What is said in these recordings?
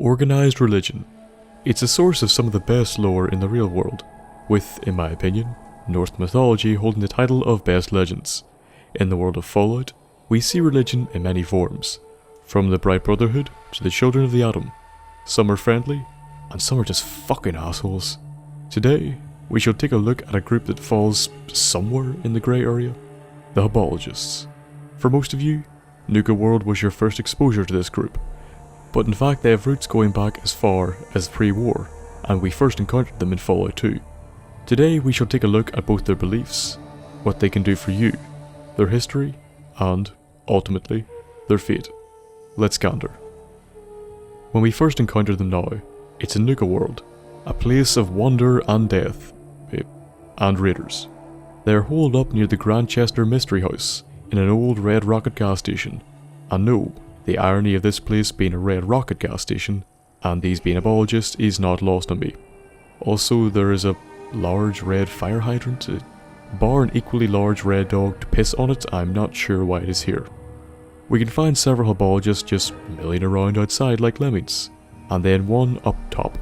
Organized religion. It's a source of some of the best lore in the real world, with, in my opinion, Norse mythology holding the title of best legends. In the world of Fallout, we see religion in many forms, from the Bright Brotherhood to the Children of the Atom. Some are friendly, and some are just fucking assholes. Today, we shall take a look at a group that falls somewhere in the grey area, the Hubologists. For most of you, Nuka World was your first exposure to this group, but in fact they have roots going back as far as pre-war, and we first encountered them in Fallout 2. Today we shall take a look at both their beliefs, what they can do for you, their history, and, ultimately, their fate. Let's gander. When we first encounter them now, it's in Nuka World, a place of wonder and death, and raiders. They are holed up near the Grantchester Mystery House, in an old Red Rocket gas station. And no, the irony of this place being a Red Rocket gas station, and these being Hubologists, is not lost on me. Also, there is a large red fire hydrant, bar an equally large red dog to piss on it. I'm not sure why it is here. We can find several Hubologists just milling around outside like lemmings, and then one up top.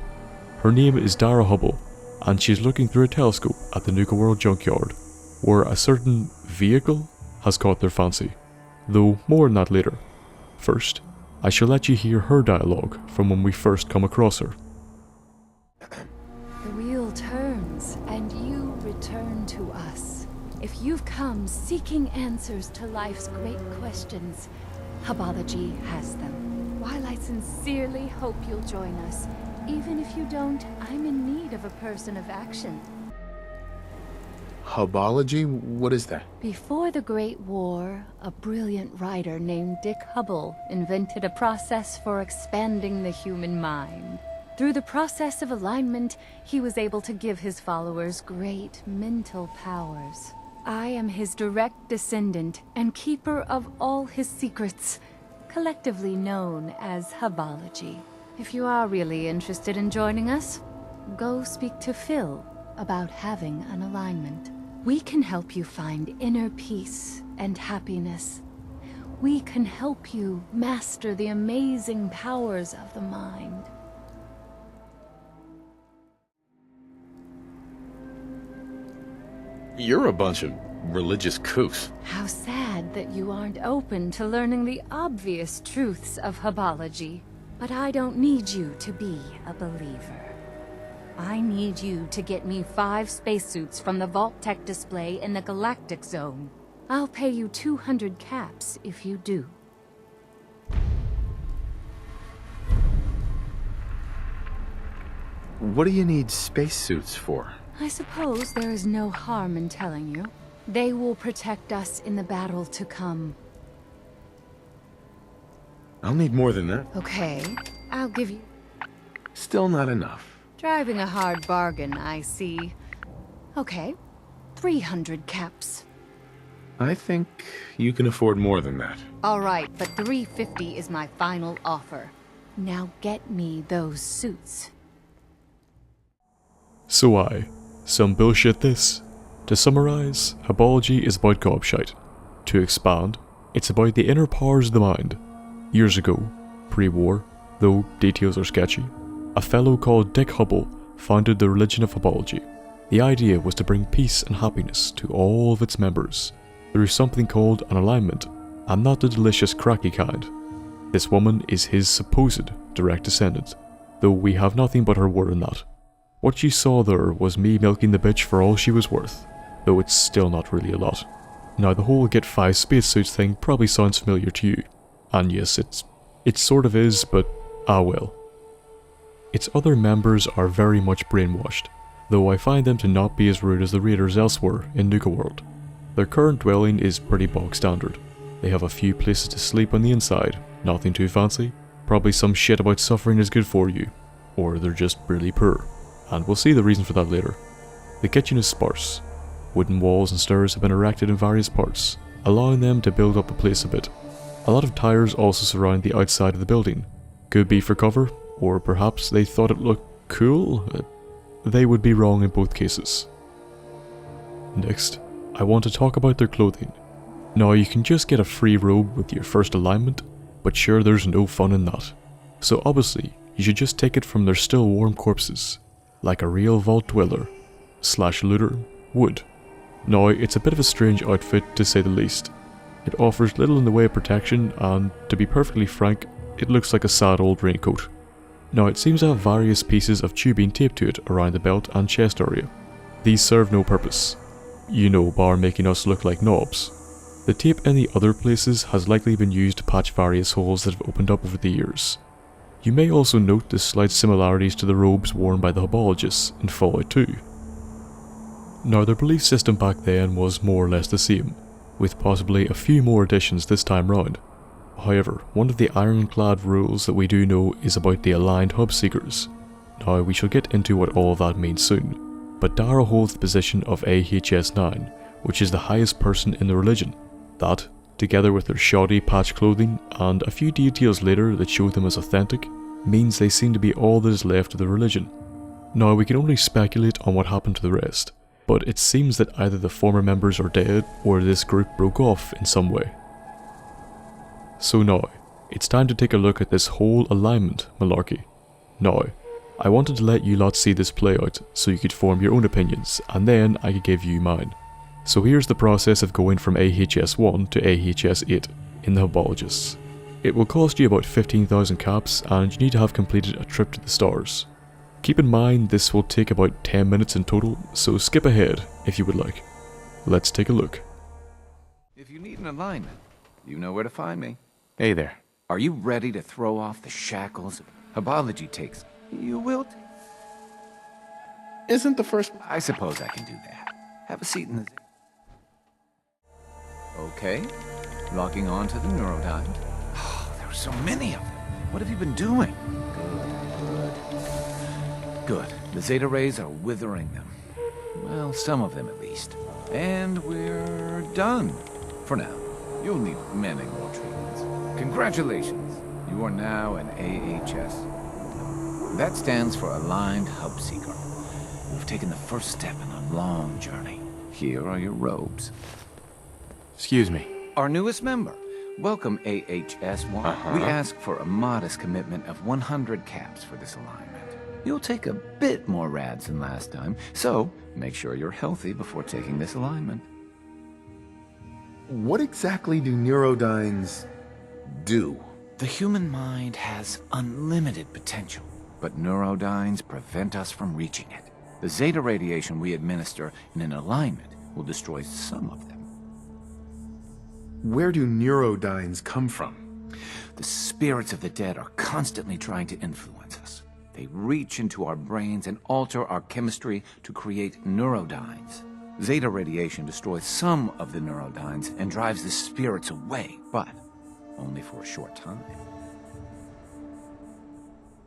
Her name is Dick Hubbell, and she's looking through a telescope at the Nuka World Junkyard, where a certain vehicle has caught their fancy, though more on that later. First, I shall let you hear her dialogue from when we first come across her. The wheel turns, and you return to us. If you've come seeking answers to life's great questions, Hubology has them. While I sincerely hope you'll join us, even if you don't, I'm in need of a person of action. Hubology? What is that? Before the Great War, a brilliant writer named Dick Hubbell invented a process for expanding the human mind. Through the process of alignment, he was able to give his followers great mental powers. I am his direct descendant and keeper of all his secrets, collectively known as Hubology. If you are really interested in joining us, go speak to Phil about having an alignment. We can help you find inner peace and happiness. We can help you master the amazing powers of the mind. You're a bunch of religious kooks. How sad that you aren't open to learning the obvious truths of Hubology. But I don't need you to be a believer. I need you to get me 5 spacesuits from the Vault Tech display in the Galactic Zone. I'll pay you 200 caps if you do. What do you need spacesuits for? I suppose there is no harm in telling you. They will protect us in the battle to come. I'll need more than that. Okay, I'll give you... Still not enough. Driving a hard bargain, I see. Okay, 300 caps. I think you can afford more than that. All right, but 350 is my final offer. Now get me those suits. So some bullshit this. To summarize, Hubology is about gobshite. To expand, it's about the inner powers of the mind. Years ago, pre-war, though details are sketchy, a fellow called Dick Hubbell founded the religion of Hubology. The idea was to bring peace and happiness to all of its members through something called an alignment, and not the delicious cracky kind. This woman is his supposed direct descendant, though we have nothing but her word on that. What you saw there was me milking the bitch for all she was worth, though it's still not really a lot. Now the whole get 5 spacesuits thing probably sounds familiar to you, and yes, it sort of is, but ah well. Its other members are very much brainwashed, though I find them to not be as rude as the raiders elsewhere in Nuka World. Their current dwelling is pretty bog standard. They have a few places to sleep on the inside, nothing too fancy, probably some shit about suffering is good for you, or they're just really poor, and we'll see the reason for that later. The kitchen is sparse. Wooden walls and stairs have been erected in various parts, allowing them to build up the place a bit. A lot of tires also surround the outside of the building. Could be for cover, or perhaps they thought it looked cool. They would be wrong in both cases. Next, I want to talk about their clothing. Now you can just get a free robe with your first alignment, but sure there's no fun in that. So obviously, you should just take it from their still warm corpses, like a real vault dweller / looter would. Now, it's a bit of a strange outfit to say the least. It offers little in the way of protection, and to be perfectly frank, it looks like a sad old raincoat. Now, it seems to have various pieces of tubing taped to it around the belt and chest area. These serve no purpose, bar making us look like knobs. The tape in the other places has likely been used to patch various holes that have opened up over the years. You may also note the slight similarities to the robes worn by the Hubologists in Fallout 2. Now, their belief system back then was more or less the same, with possibly a few more additions this time round. However, one of the ironclad rules that we do know is about the aligned hub seekers. Now, we shall get into what all of that means soon, but Dara holds the position of AHS-9, which is the highest person in the religion. That, together with their shoddy patch clothing and a few details later that show them as authentic, means they seem to be all that is left of the religion. Now, we can only speculate on what happened to the rest, but it seems that either the former members are dead or this group broke off in some way. So now, it's time to take a look at this whole alignment malarkey. Now, I wanted to let you lot see this play out so you could form your own opinions, and then I could give you mine. So here's the process of going from AHS-1 to AHS-8 in the Hubologists. It will cost you about 15,000 caps, and you need to have completed a trip to the stars. Keep in mind this will take about 10 minutes in total, so skip ahead if you would like. Let's take a look. If you need an alignment, you know where to find me. Hey there. Are you ready to throw off the shackles Hubology takes? You will. Isn't the first... I suppose I can do that. Have a seat in the... Okay. Logging on to the neurodyne. Oh, there are so many of them. What have you been doing? Good. The Zeta rays are withering them. Well, some of them at least. And we're done. For now. You'll need many more treatments. Congratulations. You are now an AHS. That stands for Aligned Hub Seeker. You've taken the first step in a long journey. Here are your robes. Excuse me. Our newest member. Welcome, AHS-1. We ask for a modest commitment of 100 caps for this alignment. You'll take a bit more rads than last time, so make sure you're healthy before taking this alignment. What exactly do neurodynes do? The human mind has unlimited potential, but neurodynes prevent us from reaching it. The Zeta radiation we administer in an alignment will destroy some of them. Where do neurodynes come from? The spirits of the dead are constantly trying to influence us. They reach into our brains and alter our chemistry to create neurodynes. Zeta radiation destroys some of the neurodynes and drives the spirits away, but only for a short time.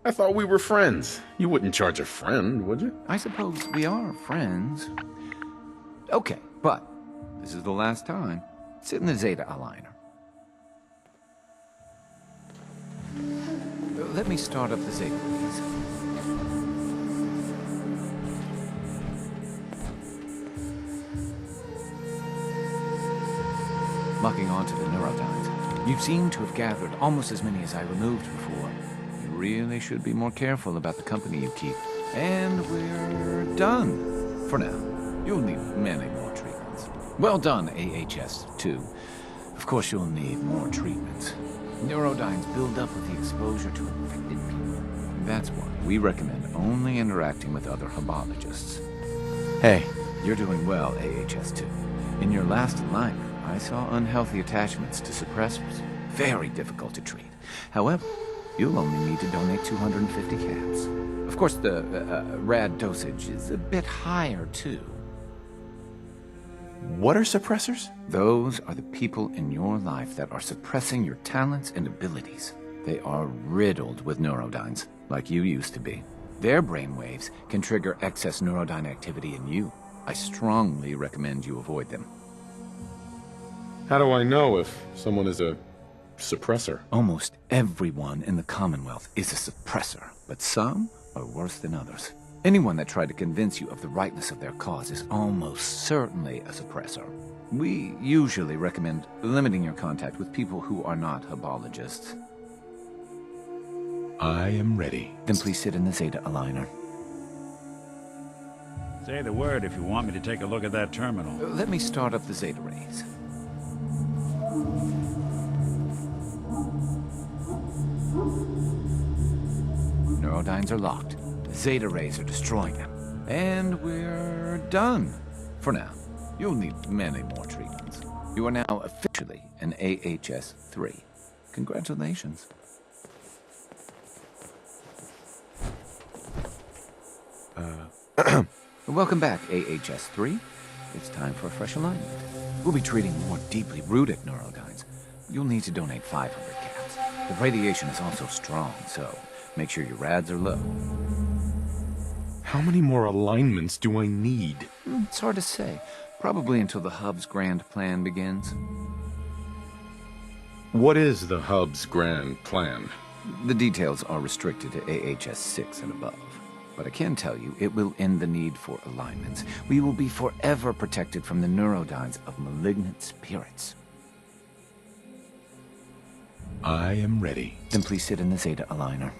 I thought we were friends. You wouldn't charge a friend, would you? I suppose we are friends. Okay, but this is the last time. Sit in the Zeta aligner. Let me start up the Zeta rays. Locking onto the neurodynes. You seem to have gathered almost as many as I removed before. You really should be more careful about the company you keep. And we're done. For now. You'll need many more treatments. Well done, AHS-2. Of course you'll need more treatments. Neurodynes build up with the exposure to infected people. That's why we recommend only interacting with other Hubologists. Hey, you're doing well, AHS-2. In your last alignment, I saw unhealthy attachments to suppressors. Very difficult to treat. However, you'll only need to donate 250 caps. Of course, the rad dosage is a bit higher, too. What are suppressors? Those are the people in your life that are suppressing your talents and abilities. They are riddled with neurodynes, like you used to be. Their brainwaves can trigger excess neurodyne activity in you. I strongly recommend you avoid them. How do I know if someone is a suppressor? Almost everyone in the Commonwealth is a suppressor, but some are worse than others. Anyone that tried to convince you of the rightness of their cause is almost certainly a suppressor. We usually recommend limiting your contact with people who are not Hubologists. I am ready. Then please sit in the Zeta aligner. Say the word if you want me to take a look at that terminal. Let me start up the Zeta rays. Neurodynes are locked. The Zeta rays are destroying them. And we're done. For now. You'll need many more treatments. You are now officially an AHS-3. Congratulations. Welcome back, AHS-3. It's time for a fresh alignment. We'll be treating more deeply rooted neurodynes. You'll need to donate 500 caps. The radiation is also strong, so make sure your rads are low. How many more alignments do I need? It's hard to say. Probably until the Hub's grand plan begins. What is the Hub's grand plan? The details are restricted to AHS-6 and above. But I can tell you, it will end the need for alignments. We will be forever protected from the neurodynes of malignant spirits. I am ready. Then please sit in the Zeta aligner.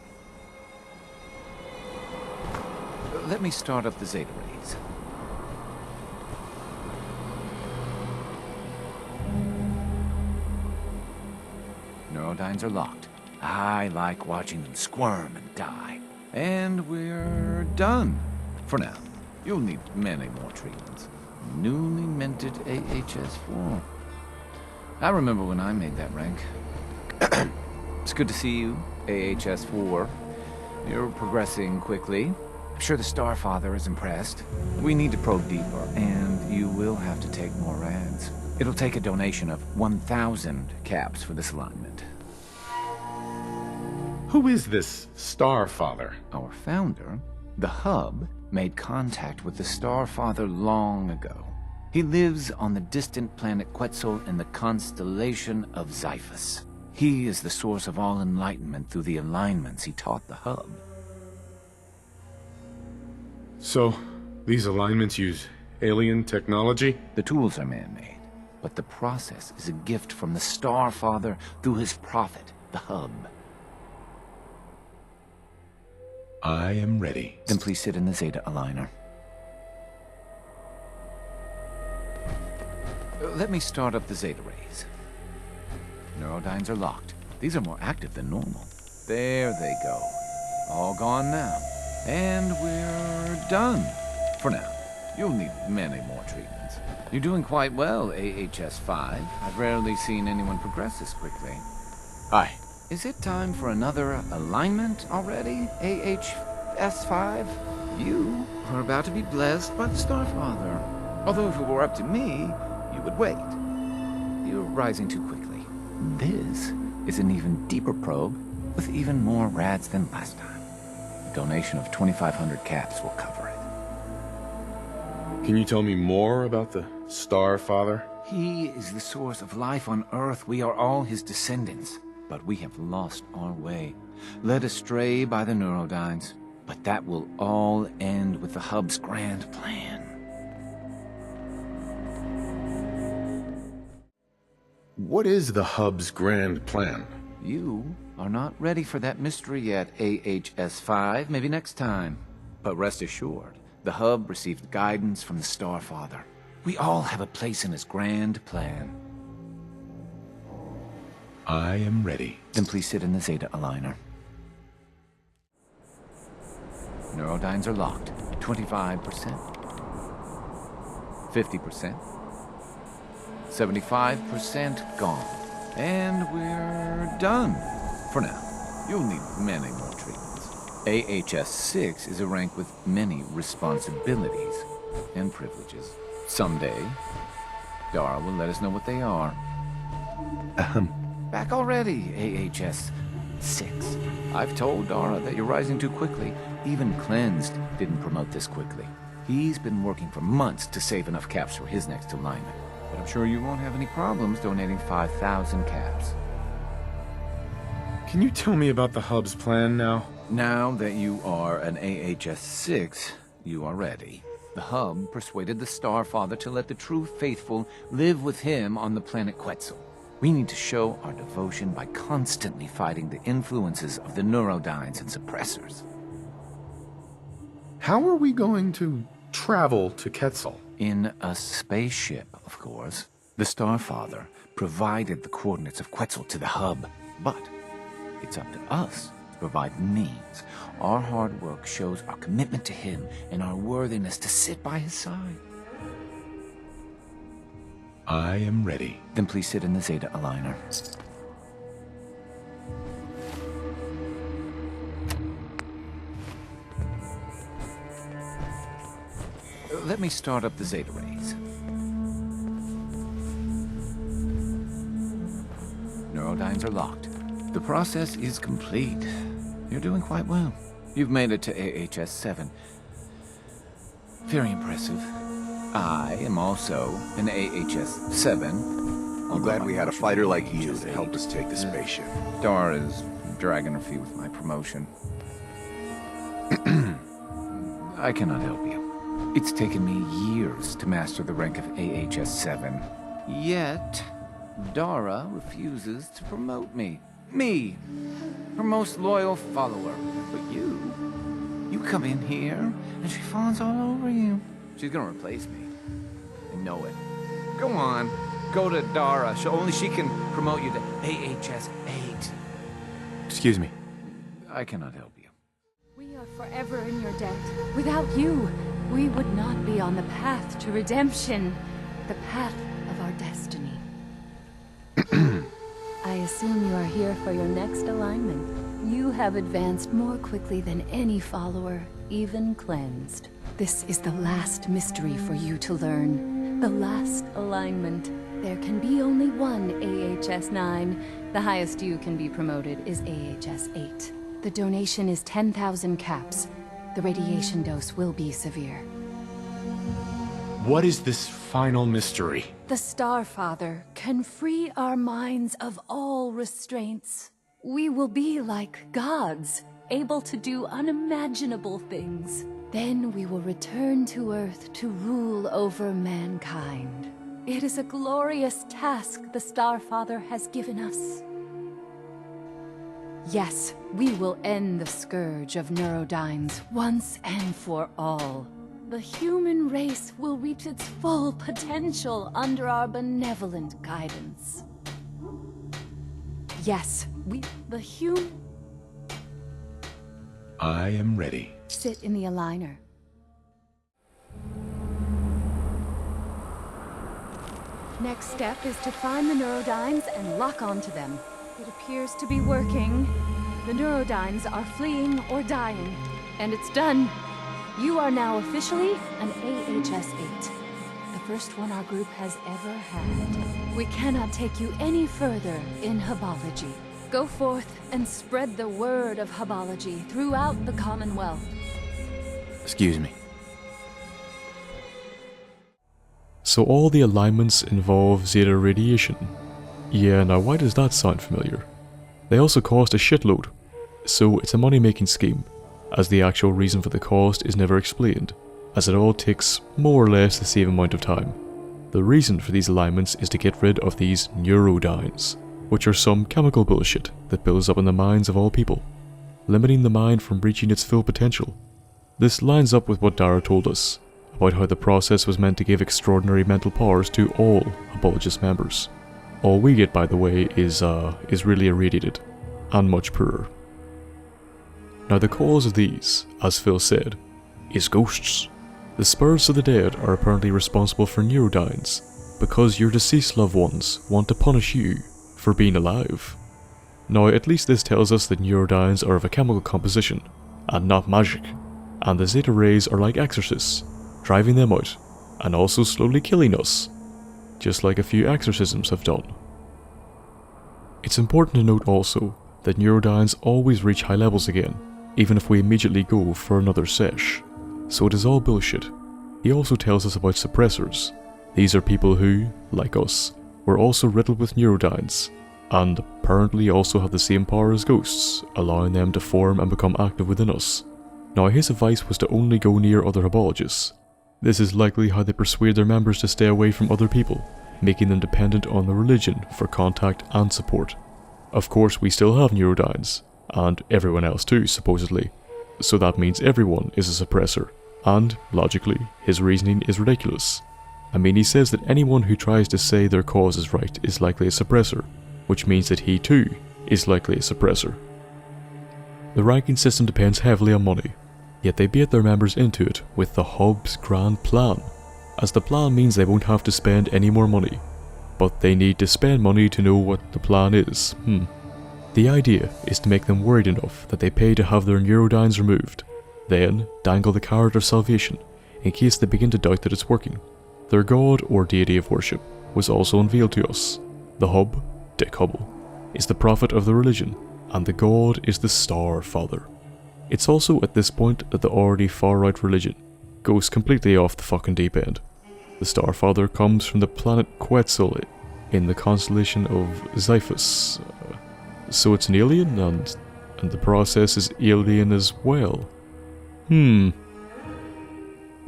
Let me start up the Zeta rays. Neurodynes are locked. I like watching them squirm and die. And we're done. For now. You'll need many more treatments. Newly minted AHS-4. I remember when I made that rank. It's good to see you, AHS-4. You're progressing quickly. I'm sure the Starfather is impressed. We need to probe deeper, and you will have to take more rads. It'll take a donation of 1,000 caps for this alignment. Who is this Starfather? Our founder, the Hub, made contact with the Starfather long ago. He lives on the distant planet Quetzal in the constellation of Xiphus. He is the source of all enlightenment through the alignments he taught the Hub. So, these alignments use alien technology? The tools are man-made, but the process is a gift from the Starfather through his prophet, the Hub. I am ready. Then please sit in the Zeta aligner. Let me start up the Zeta rays. Neurodynes are locked. These are more active than normal. There they go. All gone now. And we're done. For now. You'll need many more treatments. You're doing quite well, AHS-5. I've rarely seen anyone progress this quickly. Aye. Is it time for another alignment already, AHS-5? You are about to be blessed by the Starfather. Although if it were up to me, you would wait. You're rising too quickly. This is an even deeper probe with even more rads than last time. A donation of 2,500 caps will cover it. Can you tell me more about the Starfather? He is the source of life on Earth. We are all his descendants. But we have lost our way, led astray by the neurodynes. But that will all end with the Hub's grand plan. What is the Hub's grand plan? You are not ready for that mystery yet, AHS-5. Maybe next time. But rest assured, the Hub received guidance from the Starfather. We all have a place in his grand plan. I am ready. Then please sit in the Zeta aligner. Neurodynes are locked. 25%. 50%. 75% gone. And we're done. For now. You'll need many more treatments. AHS-6 is a rank with many responsibilities and privileges. Someday, Dara will let us know what they are. Back already, AHS-6. I've told Dara that you're rising too quickly. Even Cleansed didn't promote this quickly. He's been working for months to save enough caps for his next alignment. But I'm sure you won't have any problems donating 5,000 caps. Can you tell me about the Hub's plan now? Now that you are an AHS-6, you are ready. The Hub persuaded the Starfather to let the true faithful live with him on the planet Quetzal. We need to show our devotion by constantly fighting the influences of the neurodynes and suppressors. How are we going to travel to Quetzal? In a spaceship, of course. The Starfather provided the coordinates of Quetzal to the hub, but it's up to us to provide means. Our hard work shows our commitment to him and our worthiness to sit by his side. I am ready. Then please sit in the Zeta aligner. Let me start up the Zeta rays. Neurodynes are locked. The process is complete. You're doing quite well. You've made it to AHS-7. Very impressive. I am also an AHS-7. I'm glad we had a fighter like you to help us take the spaceship. Dara is dragging her feet with my promotion. I cannot help you. It's taken me years to master the rank of AHS-7. Yet, Dara refuses to promote me. Me! Her most loyal follower. But you come in here, and she fawns all over you. She's gonna replace me. I know it. Go on. Go to Dara. Only she can promote you to AHS-8. Excuse me. I cannot help you. We are forever in your debt. Without you, we would not be on the path to redemption, the path of our destiny. I assume you are here for your next alignment. You have advanced more quickly than any follower, even cleansed. This is the last mystery for you to learn. The last alignment. There can be only one AHS-9. The highest you can be promoted is AHS-8. The donation is 10,000 caps. The radiation dose will be severe. What is this final mystery? The Starfather can free our minds of all restraints. We will be like gods, able to do unimaginable things. Then we will return to Earth to rule over mankind. It is a glorious task the Starfather has given us. Yes, we will end the scourge of neurodynes once and for all. The human race will reach its full potential under our benevolent guidance. Yes, I am ready. Sit in the aligner. Next step is to find the neurodynes and lock onto them. It appears to be working. The neurodynes are fleeing or dying. And it's done. You are now officially an AHS-8. The first one our group has ever had. We cannot take you any further in Hubology. Go forth and spread the word of Hubology throughout the Commonwealth. Excuse me. So all the alignments involve Zeta radiation. Yeah, now why does that sound familiar? They also cost a shitload, so it's a money-making scheme, as the actual reason for the cost is never explained, as it all takes more or less the same amount of time. The reason for these alignments is to get rid of these neurodynes, which are some chemical bullshit that builds up in the minds of all people, limiting the mind from reaching its full potential. This lines up with what Dara told us, about how the process was meant to give extraordinary mental powers to all Hubologist members. All we get, by the way, is really irradiated, and much poorer. Now the cause of these, as Phil said, is ghosts. The spirits of the dead are apparently responsible for neurodynes, because your deceased loved ones want to punish you for being alive. Now at least this tells us that neurodynes are of a chemical composition, and not magic, and the Zeta rays are like exorcists, driving them out, and also slowly killing us, just like a few exorcisms have done. It's important to note also that neurodynes always reach high levels again, even if we immediately go for another sesh. So it is all bullshit. He also tells us about suppressors. These are people who, like us, were also riddled with neurodynes, and apparently also have the same power as ghosts, allowing them to form and become active within us. Now his advice was to only go near other Hubologists. This is likely how they persuade their members to stay away from other people, making them dependent on the religion for contact and support. Of course, we still have Neurodynes, and everyone else too, supposedly, so that means everyone is a suppressor, and, logically, his reasoning is ridiculous. I mean, he says that anyone who tries to say their cause is right is likely a suppressor, which means that he too is likely a suppressor. The ranking system depends heavily on money, yet they bait their members into it with the Hub's grand plan, as the plan means they won't have to spend any more money, but they need to spend money to know what the plan is. The idea is to make them worried enough that they pay to have their Neurodynes removed, then dangle the carrot of salvation in case they begin to doubt that it's working. Their god or deity of worship was also unveiled to us. The Hub, Dick Hubbell, is the prophet of the religion, and the god is the Star Father. It's also at this point that the already far-right religion goes completely off the fucking deep end. The Star Father comes from the planet Quetzal in the constellation of Xiphus, so it's an alien, and the process is alien as well.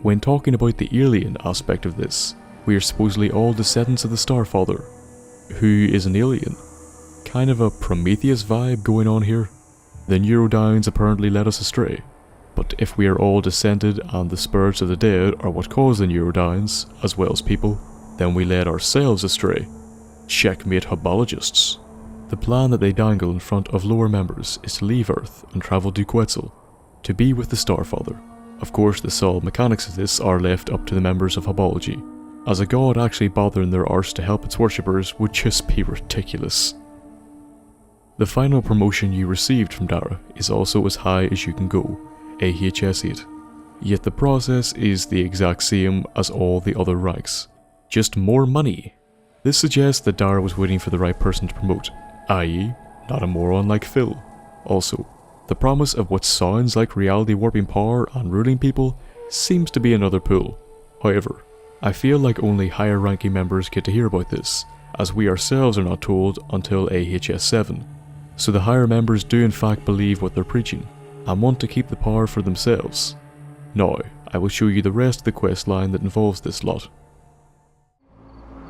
When talking about the alien aspect of this, we are supposedly all descendants of the Star Father, who is an alien. Kind of a Prometheus vibe going on here. The Neurodynes apparently led us astray, but if we are all descended and the spirits of the dead are what caused the Neurodynes, as well as people, then we led ourselves astray. Checkmate Hubologists. The plan that they dangle in front of lower members is to leave Earth and travel to Quetzal, to be with the Starfather. Of course, the solid mechanics of this are left up to the members of Hubology, as a god actually bothering their arse to help its worshippers would just be ridiculous. The final promotion you received from Dara is also as high as you can go, AHS 8, yet the process is the exact same as all the other ranks, just more money. This suggests that Dara was waiting for the right person to promote, i.e., not a moron like Phil. Also, the promise of what sounds like reality warping power and ruling people seems to be another pull. However, I feel like only higher ranking members get to hear about this, as we ourselves are not told until AHS 7, so the higher members do in fact believe what they're preaching, and want to keep the power for themselves. Now, I will show you the rest of the quest line that involves this lot.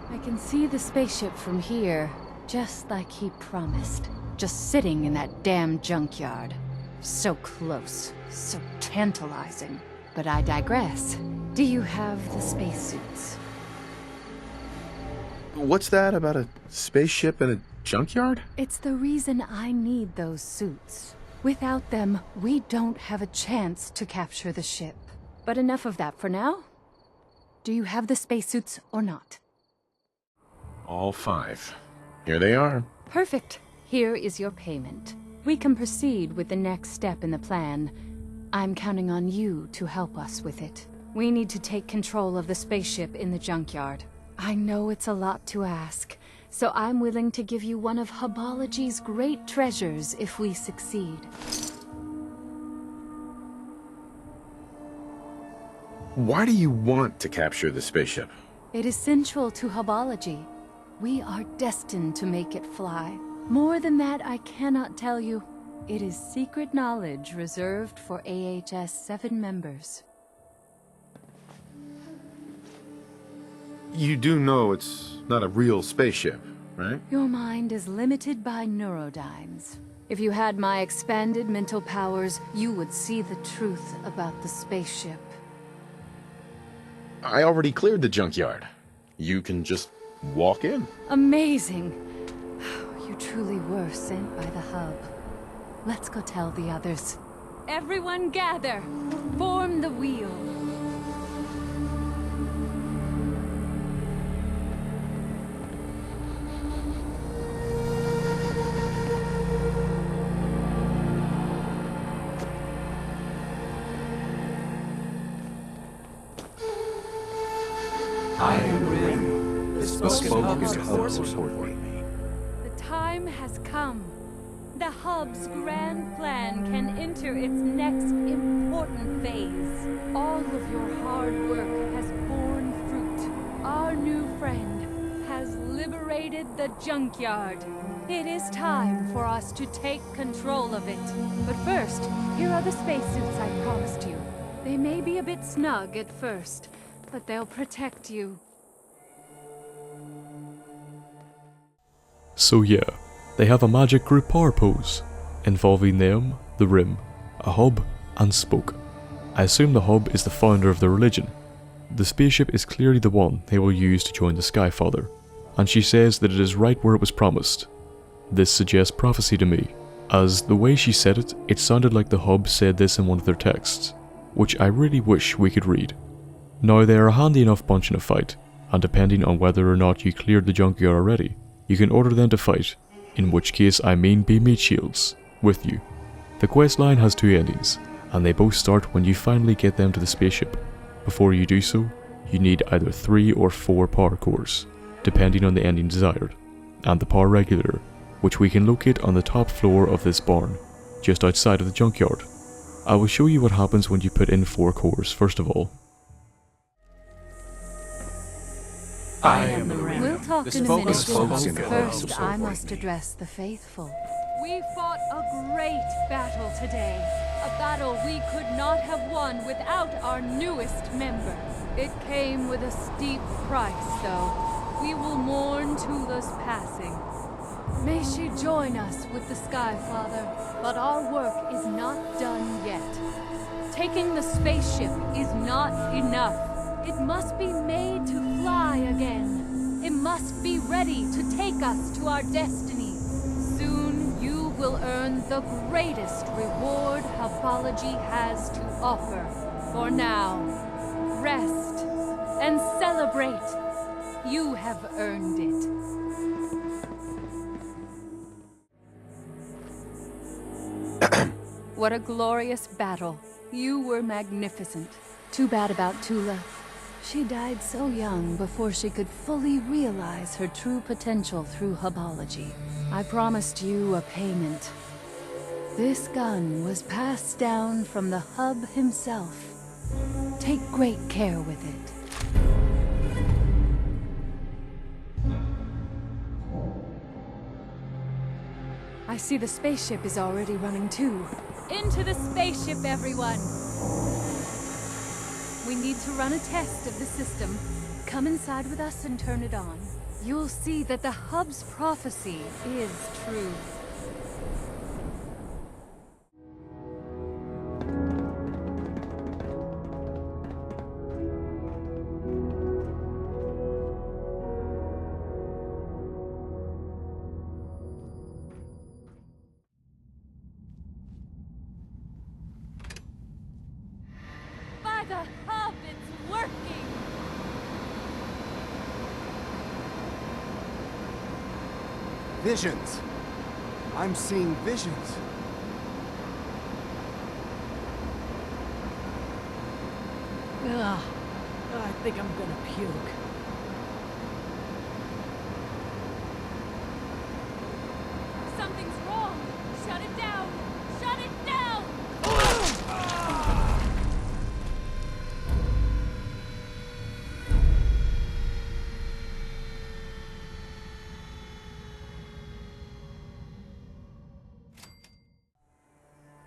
I can see the spaceship from here, just like he promised. Just sitting in that damn junkyard. So close, so tantalizing. But I digress. Do you have the spacesuits? What's that about a spaceship and a junkyard? It's the reason I need those suits. Without them, we don't have a chance to capture the ship. But enough of that for now. Do you have the spacesuits or not? All 5. Here they are. Perfect. Here is your payment. We can proceed with the next step in the plan. I'm counting on you to help us with it. We need to take control of the spaceship in the junkyard. I know it's a lot to ask, so I'm willing to give you one of Hubology's great treasures if we succeed. Why do you want to capture the spaceship? It is central to Hubology. We are destined to make it fly. More than that, I cannot tell you. It is secret knowledge reserved for AHS 7 members. You do know it's not a real spaceship, right? Your mind is limited by Neurodynes. If you had my expanded mental powers, you would see the truth about the spaceship. I already cleared the junkyard. You can just walk in. Amazing! You truly were sent by the Hub. Let's go tell the others. Everyone gather! Form the wheel! I am ready. The spoken is report me. The time has come. The Hub's grand plan can enter its next important phase. All of your hard work has borne fruit. Our new friend has liberated the junkyard. It is time for us to take control of it. But first, here are the spacesuits I promised you. They may be a bit snug at first, but they'll protect you. So yeah, they have a magic group power pose, involving them, the rim, a hub, and Spoke. I assume the hub is the founder of the religion. The spaceship is clearly the one they will use to join the Skyfather, and she says that it is right where it was promised. This suggests prophecy to me, as the way she said it, it sounded like the hub said this in one of their texts, which I really wish we could read. Now they are a handy enough bunch in a fight, and depending on whether or not you cleared the junkyard already, you can order them to fight, in which case I mean be meat shields, with you. The quest line has two endings, and they both start when you finally get them to the spaceship. Before you do so, you need either 3 or 4 power cores, depending on the ending desired, and the power regulator, which we can locate on the top floor of this barn, just outside of the junkyard. I will show you what happens when you put in 4 cores first of all. I am the rim. We'll talk The in a spoke minute. is spoken. First, I must address the faithful. We fought a great battle today. A battle we could not have won without our newest member. It came with a steep price, though. We will mourn Tula's passing. May she join us with the Sky Father, but our work is not done yet. Taking the spaceship is not enough. It must be made to fly again. It must be ready to take us to our destiny. Soon you will earn the greatest reward Hubology has to offer. For now, rest and celebrate. You have earned it. What a glorious battle. You were magnificent. Too bad about Tula. She died so young before she could fully realize her true potential through Hubology. I promised you a payment. This gun was passed down from the Hub himself. Take great care with it. I see the spaceship is already running too. Into the spaceship, everyone! We need to run a test of the system. Come inside with us and turn it on. You'll see that the Hub's prophecy is true. By the Hub, it's working! Visions. I'm seeing visions. Ugh. I think I'm gonna puke. Something's wrong! Shut it down! Shut it down!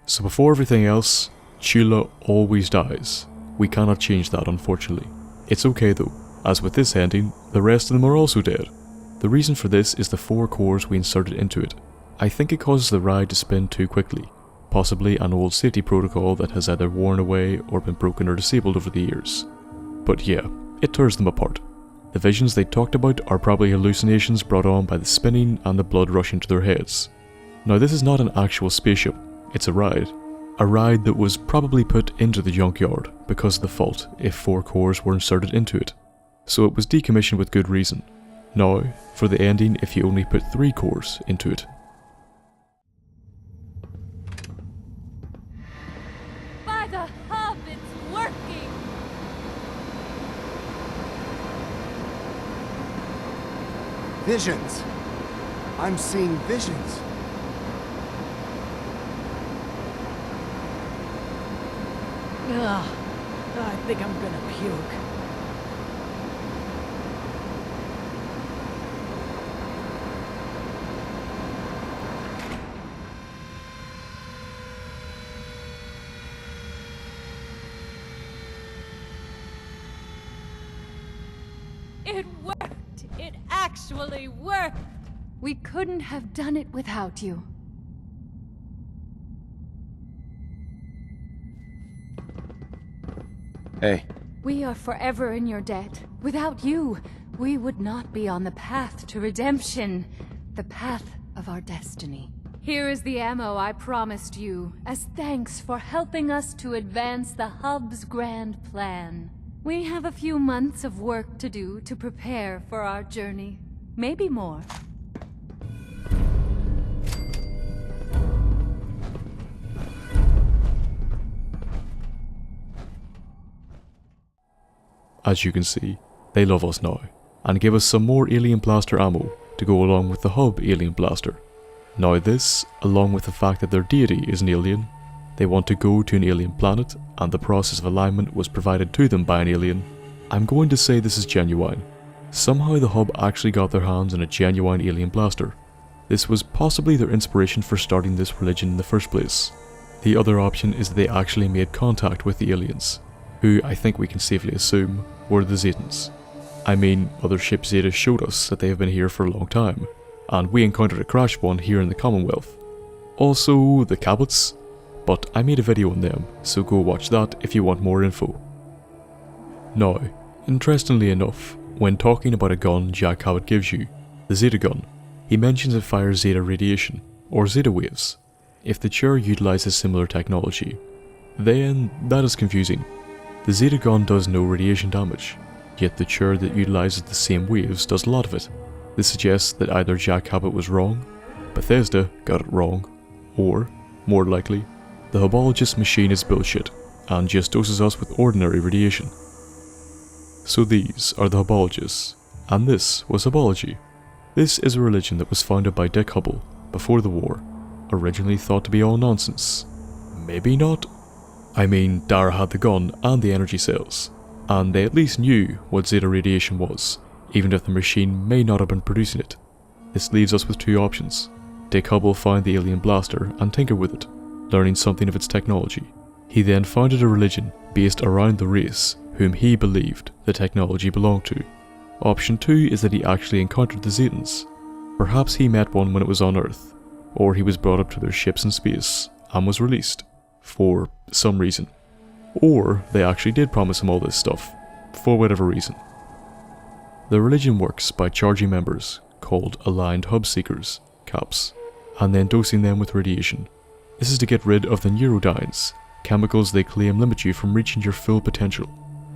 So before everything else, Tula always dies. We cannot change that, unfortunately. It's okay though, as with this ending, the rest of them are also dead. The reason for this is the 4 cores we inserted into it. I think it causes the ride to spin too quickly, possibly an old safety protocol that has either worn away or been broken or disabled over the years. But yeah, it tears them apart. The visions they talked about are probably hallucinations brought on by the spinning and the blood rushing to their heads. Now this is not an actual spaceship, it's a ride. A ride that was probably put into the junkyard because of the fault if 4 cores were inserted into it. So it was decommissioned with good reason. Now, for the ending if you only put 3 cores into it. By the Hub, it's working! Visions. I'm seeing visions. Ugh. I think I'm gonna puke. It worked! It actually worked! We couldn't have done it without you. Hey. We are forever in your debt. Without you, we would not be on the path to redemption, the path of our destiny. Here is the ammo I promised you, as thanks for helping us to advance the Hub's grand plan. We have a few months of work to do to prepare for our journey. Maybe more. As you can see, they love us now, and give us some more alien blaster ammo to go along with the Hub alien blaster. Now this, along with the fact that their deity is an alien, they want to go to an alien planet, and the process of alignment was provided to them by an alien. I'm going to say this is genuine. Somehow the Hub actually got their hands on a genuine alien blaster. This was possibly their inspiration for starting this religion in the first place. The other option is that they actually made contact with the aliens, who I think we can safely assume were the Zetans. I mean, Mothership Zeta showed us that they have been here for a long time, and we encountered a crashed one here in the Commonwealth. Also, the Cabots, but I made a video on them, so go watch that if you want more info. Now, interestingly enough, when talking about a gun Jack Cabot gives you, the Zeta gun, he mentions it fires Zeta radiation, or Zeta waves. If the chair utilizes similar technology, then that is confusing. The Zeta gun does no radiation damage, yet the chair that utilizes the same waves does a lot of it. This suggests that either Jack Cabot was wrong, Bethesda got it wrong, or, more likely, the Hubologist machine is bullshit, and just doses us with ordinary radiation. So these are the Hubologists, and this was Hubology. This is a religion that was founded by Dick Hubbell before the war, originally thought to be all nonsense. Maybe not. I mean, Dara had the gun and the energy cells, and they at least knew what Zeta radiation was, even if the machine may not have been producing it. This leaves us with two options. Dick Hubbell found the alien blaster and tinkered with it, learning something of its technology. He then founded a religion based around the race whom he believed the technology belonged to. Option 2 is that he actually encountered the Zetans. Perhaps he met one when it was on Earth, or he was brought up to their ships in space and was released, for some reason. Or they actually did promise him all this stuff, for whatever reason. The religion works by charging members, called Aligned Hub Seekers, CAPS, and then dosing them with radiation. This is to get rid of the neurodynes, chemicals they claim limit you from reaching your full potential.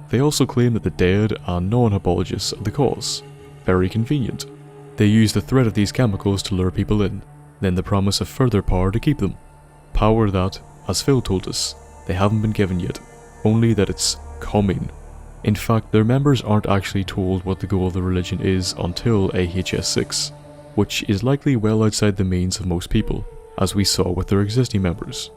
They also claim that the dead and non-Hubologists are the cause. Very convenient. They use the threat of these chemicals to lure people in, then the promise of further power to keep them. Power that, as Phil told us, they haven't been given yet, only that it's coming. In fact, their members aren't actually told what the goal of the religion is until AHS-6, which is likely well outside the means of most people, as we saw with their existing members.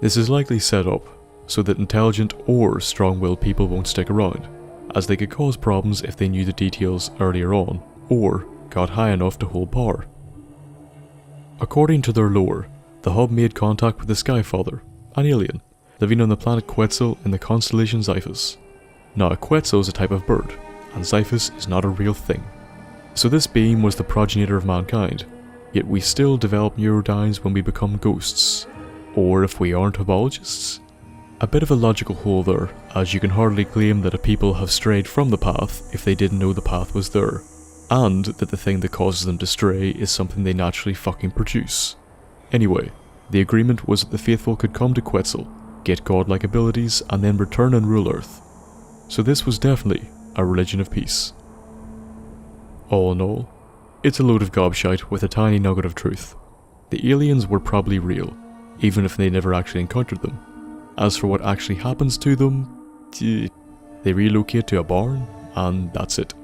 This is likely set up so that intelligent or strong-willed people won't stick around, as they could cause problems if they knew the details earlier on, or got high enough to hold power. According to their lore, the Hub made contact with the Skyfather, an alien, living on the planet Quetzal in the constellation Xiphus. Now, Quetzal is a type of bird, and Xiphus is not a real thing. So this being was the progenitor of mankind, yet we still develop neurodynes when we become ghosts. Or if we aren't Hubologists? A bit of a logical hole there, as you can hardly claim that a people have strayed from the path if they didn't know the path was there, and that the thing that causes them to stray is something they naturally fucking produce. Anyway, the agreement was that the faithful could come to Quetzal, get godlike abilities, and then return and rule Earth. So this was definitely a religion of peace. All in all, it's a load of gobshite with a tiny nugget of truth. The aliens were probably real, even if they never actually encountered them. As for what actually happens to them, they relocate to a barn, and that's it.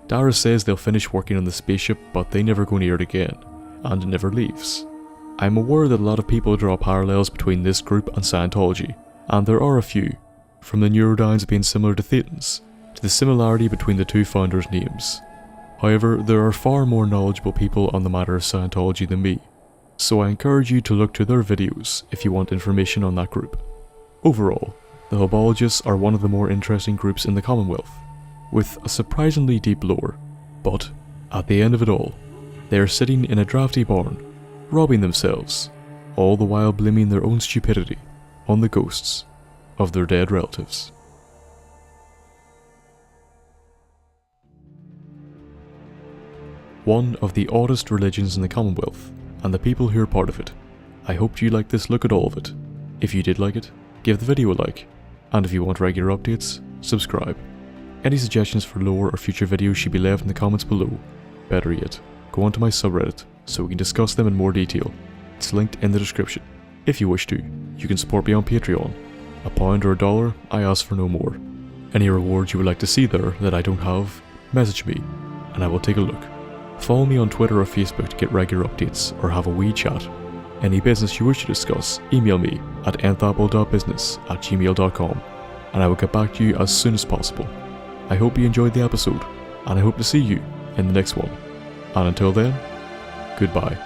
Dara says they'll finish working on the spaceship, but they never go near it again, and it never leaves. I'm aware that a lot of people draw parallels between this group and Scientology, and there are a few, from the neurodynes being similar to Zetans, to the similarity between the two founders' names. However, there are far more knowledgeable people on the matter of Scientology than me, so I encourage you to look to their videos if you want information on that group. Overall, the Hubologists are one of the more interesting groups in the Commonwealth, with a surprisingly deep lore, but, at the end of it all, They are sitting in a drafty barn, robbing themselves, all the while blaming their own stupidity on the ghosts of their dead relatives. One of the oddest religions in the Commonwealth, and the people who are part of it. I hoped you liked this look at all of it. If you did like it, give the video a like, and if you want regular updates, subscribe. Any suggestions for lore or future videos should be left in the comments below. Better yet, go onto my subreddit so we can discuss them in more detail. It's linked in the description. If you wish to, you can support me on Patreon. £1 or $1, I ask for no more. Any rewards you would like to see there that I don't have, message me, and I will take a look. Follow me on Twitter or Facebook to get regular updates or have a wee chat. Any business you wish to discuss, email me at thenthapple.business@gmail.com, and I will get back to you as soon as possible. I hope you enjoyed the episode, and I hope to see you in the next one. And until then, goodbye.